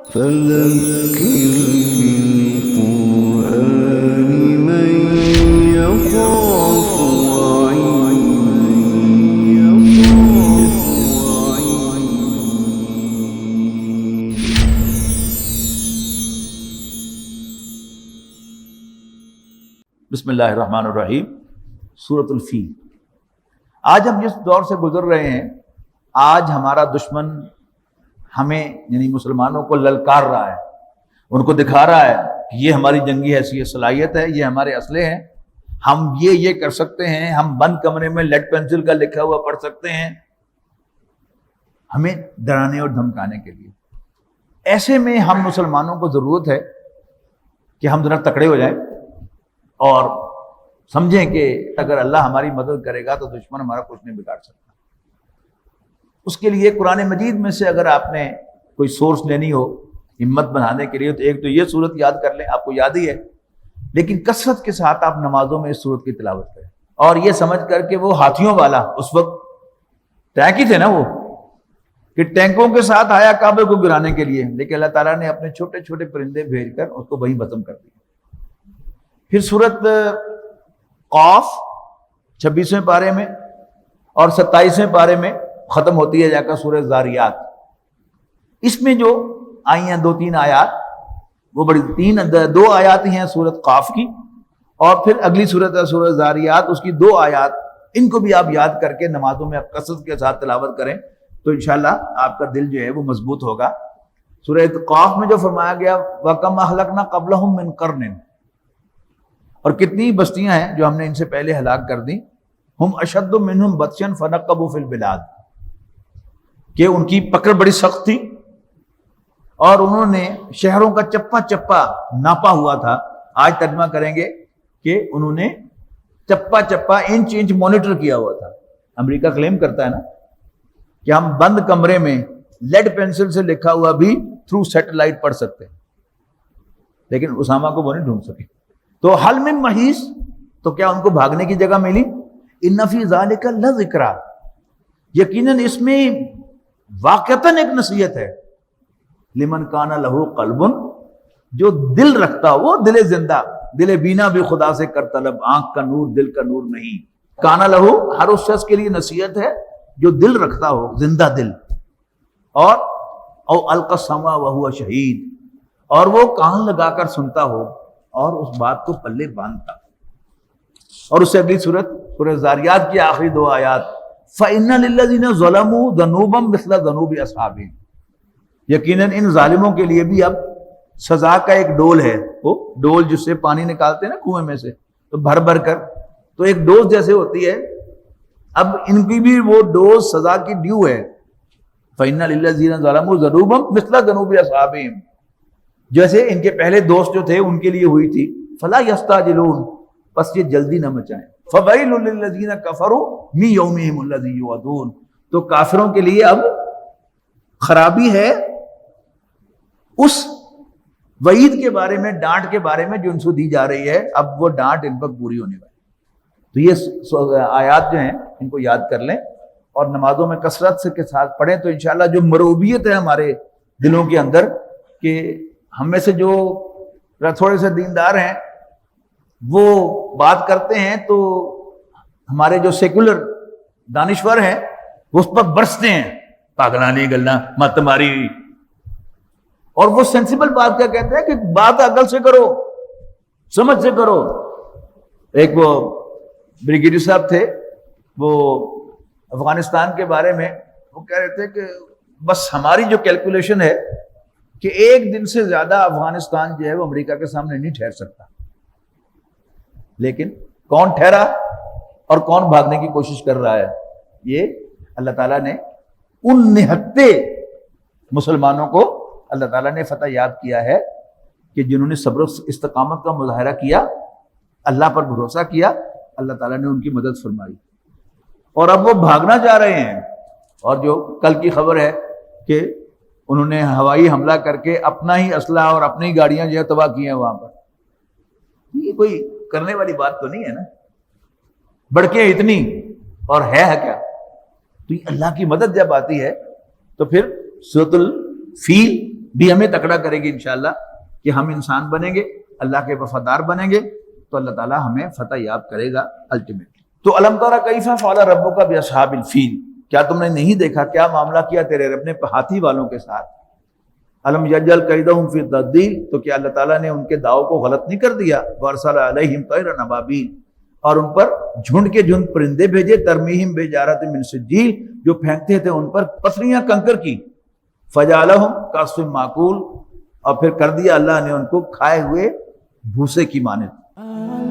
فذكر بالقرآن من يخاف بسم اللہ الرحمن الرحیم۔ سورۃ الفیل۔ آج ہم جس دور سے گزر رہے ہیں، آج ہمارا دشمن ہمیں یعنی مسلمانوں کو للکار رہا ہے، ان کو دکھا رہا ہے کہ یہ ہماری جنگی حیثیت صلاحیت ہے، یہ ہمارے اسلحے ہیں، ہم یہ کر سکتے ہیں، ہم بند کمرے میں لیڈ پینسل کا لکھا ہوا پڑھ سکتے ہیں، ہمیں ڈرانے اور دھمکانے کے لیے۔ ایسے میں ہم مسلمانوں کو ضرورت ہے کہ ہم ذرا تکڑے ہو جائیں اور سمجھیں کہ اگر اللہ ہماری مدد کرے گا تو دشمن ہمارا کچھ نہیں بگاڑ سکتا۔ اس کے لیے قرآن مجید میں سے اگر آپ نے کوئی سورس لینی ہو ہمت بنانے کے لیے تو ایک تو یہ صورت یاد کر لیں، آپ کو یاد ہی ہے، لیکن کثرت کے ساتھ آپ نمازوں میں اس صورت کی تلاوت کریں، اور یہ سمجھ کر کہ وہ ہاتھیوں والا اس وقت ٹینک ہی تھے نا، وہ کہ ٹینکوں کے ساتھ آیا کعبے کو گرانے کے لیے، لیکن اللہ تعالیٰ نے اپنے چھوٹے چھوٹے پرندے بھیج کر اس کو وہیں ختم کر دیا۔ پھر سورت قاف 26ویں پارے میں اور 27ویں پارے میں ختم ہوتی ہے جا کر سورہ زاریات۔ اس میں جو آئی ہیں 2-3 آیات، وہ بڑی 2 آیات ہی ہیں سورت قاف کی، اور پھر اگلی سورت ہے سورہ زاریات، اس کی 2 آیات، ان کو بھی آپ یاد کر کے نمازوں میں کثرت کے ساتھ تلاوت کریں تو انشاءاللہ آپ کا دل جو ہے وہ مضبوط ہوگا۔ سورہ قاف میں جو فرمایا گیا وَكَمْ أَهْلَكْنَا قَبْلَهُمْ مِنْ قَرْنٍ، اور کتنی بستیاں ہیں جو ہم نے ان سے پہلے ہلاک کر دیں، ہم اشد منہم بطشا فنقبوا فی البلاد، کہ ان کی پکڑ بڑی سخت تھی اور انہوں نے شہروں کا چپا چپا ناپا ہوا تھا۔ آج ترجمہ کریں گے کہ انہوں نے چپا چپا انچ انچ مانیٹر کیا ہوا تھا۔ امریکہ کلیم کرتا ہے نا کہ ہم بند کمرے میں لیڈ پینسل سے لکھا ہوا بھی تھرو سیٹلائٹ پڑھ سکتے ہیں، لیکن اسامہ کو وہ نہیں ڈھونڈ سکے۔ تو حل من محیص، تو کیا ان کو بھاگنے کی جگہ ملی؟ ان فی ذالک لذکری، یقیناً اس میں واقعتاً ایک نصیحت ہے، لمن کان لہ قلب، جو دل رکھتا ہو، وہ دل زندہ، دل بینا بھی خدا سے کر طلب، آنکھ کا نور دل کا نور نہیں۔ کان لہ ہر اس شخص کے لیے نصیحت ہے جو دل رکھتا ہو، زندہ دل، اور او القی السمع وہو شہید، اور وہ کان لگا کر سنتا ہو اور اس بات کو پلے باندھتا۔ اور اس سے اگلی سورہ زاریات کی آخری 2 آیات، فَإِنَّ لِلَّذِينَ ظَلَمُوا ذَنُوبًا مِثْلَ ذَنُوبِ أَصْحَابِهِمْ، یقیناً ان ظالموں کے لیے بھی اب سزا کا ایک ڈول ہے، وہ ڈول جس سے پانی نکالتے ہیں نا کنویں میں سے، تو بھر بھر کر، تو ایک ڈوز جیسے ہوتی ہے، اب ان کی بھی وہ ڈوز سزا کی ڈیو ہے۔ فَإِنَّ لِلَّذِينَ ظَلَمُوا ذَنُوبًا مِثْلَ ذَنُوبِ أَصْحَابِهِمْ، جیسے ان کے پہلے دوست جو تھے ان کے لیے ہوئی تھی، فَلَا يَسْتَعْجِلُونَ، بس یہ جلدی نہ مچائیں۔ فَوَيْلٌ لِلَّذِينَ كَفَرُوا مِنْ يَوْمِهِمُ الَّذِي يُوعَدُونَ، تو کافروں کے لیے اب خرابی ہے اس وعید کے بارے میں، ڈانٹ کے بارے میں جو ان سے دی جا رہی ہے، اب وہ ڈانٹ ان پر پوری ہونے والی۔ تو یہ آیات جو ہیں ان کو یاد کر لیں اور نمازوں میں کثرت سے کے ساتھ پڑھیں، تو انشاءاللہ جو مرعوبیت ہے ہمارے دلوں کے اندر، کہ ہم میں سے جو تھوڑے سے دیندار ہیں وہ بات کرتے ہیں تو ہمارے جو سیکولر دانشور ہیں وہ اس پر برستے ہیں، پاگلانی گلنا مت ماری، اور وہ سینسیبل بات کیا کہتے ہیں کہ بات عقل سے کرو، سمجھ سے کرو۔ ایک وہ بریگیڈیئر صاحب تھے، وہ افغانستان کے بارے میں وہ کہہ رہے تھے کہ بس ہماری جو کیلکولیشن ہے کہ 1 دن سے زیادہ افغانستان جو ہے وہ امریکہ کے سامنے نہیں ٹھہر سکتا، لیکن کون ٹھہرا اور کون بھاگنے کی کوشش کر رہا ہے؟ یہ اللہ تعالیٰ نے ان نہتے مسلمانوں کو اللہ تعالیٰ نے فتح یاب کیا ہے کہ جنہوں نے صبر و استقامت کا مظاہرہ کیا، اللہ پر بھروسہ کیا، اللہ تعالیٰ نے ان کی مدد فرمائی، اور اب وہ بھاگنا چاہ رہے ہیں۔ اور جو کل کی خبر ہے کہ انہوں نے ہوائی حملہ کر کے اپنا ہی اسلحہ اور اپنی گاڑیاں جو ہے تباہ کی ہیں وہاں پر، یہ کوئی کرنے والی بات تو نہیں ہے نا، بڑکیں اتنی اور ہے کیا؟ تو اللہ کی مدد جب آتی ہے تو پھر سورۃ الفیل بھی ہمیں تکڑا کرے گی انشاءاللہ کہ ہم انسان بنیں گے، اللہ کے وفادار بنیں گے تو اللہ تعالیٰ ہمیں فتح یاب کرے گا الٹیمیٹلی۔ تو الم تر کیف فعل ربک باصحاب الفیل، کیا تم نے نہیں دیکھا کیا معاملہ کیا تیرے رب نے ہاتھی والوں کے ساتھ؟ الم یجعل کیدہم فی تضلیل، تو کیا اللہ تعالیٰ نے ان کے داؤ کو غلط نہیں کر دیا؟ وارسل علیہم طیرا ابابیل، اور ان پر جھنڈ کے جھنڈ پرندے بھیجے، ترمیہم بحجارۃ من سجیل، جو پھینکتے تھے ان پر پتھریاں کنکر کی، فجعلہم کعصف معکول، اور پھر کر دیا اللہ نے ان کو کھائے ہوئے بھوسے کی مانند۔